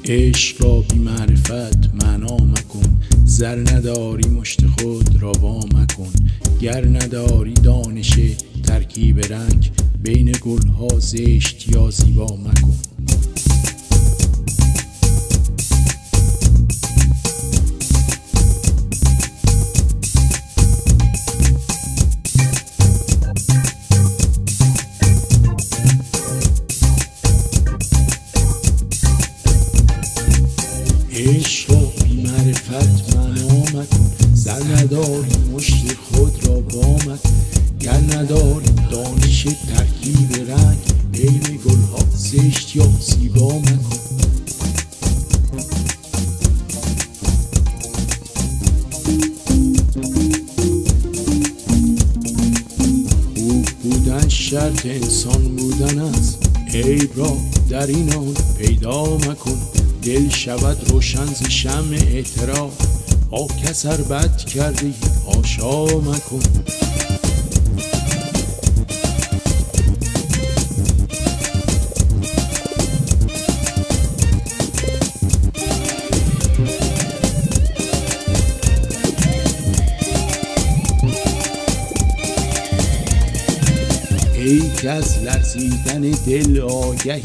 عشق را بی معرفت معنا مکن، زر نداری مشت خود را وا مکن. گر نداری دانش ترکیب رنگ، بین گلها زشت یا زیبا مکن. عشق را بی معرفت معنا مکن، زر نداری مشت خود را وا مکن. گر نداری دانش ترکیب رنگ، بین گلها زشت یا زیبا مکن. خوب بودن شرط انسان بودن است، عیب را در اینان پیدا مکن. دل شود روشن ز شمع اعتراف، با کس ار بد کردی حاشا مکن. ای که از لرزیدن دل آگهی،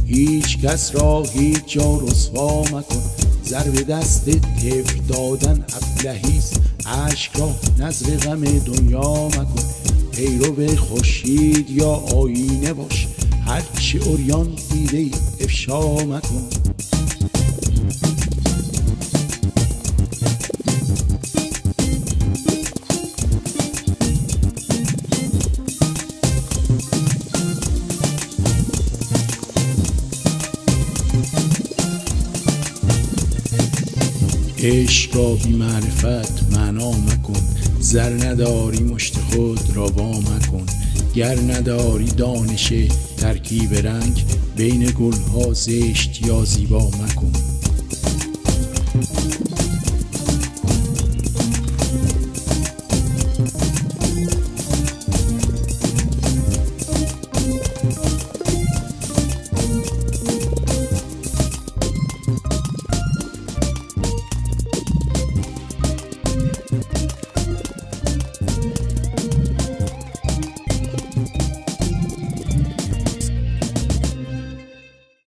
هیچ کس را هیچ جا رسوا مکن. ضرب دست طفل دادن ابلهیست، اشک را نذر غم دنیا مکن. پیرو خورشید یا آینه باش، هرچه عریان دیده ای افشا مکن. عشق را بی معرفت معنا مکن، زر نداری مشت خود را وا مکن. گر نداری دانش ترکیب رنگ، بین گلها زشت یا زیبا مکن.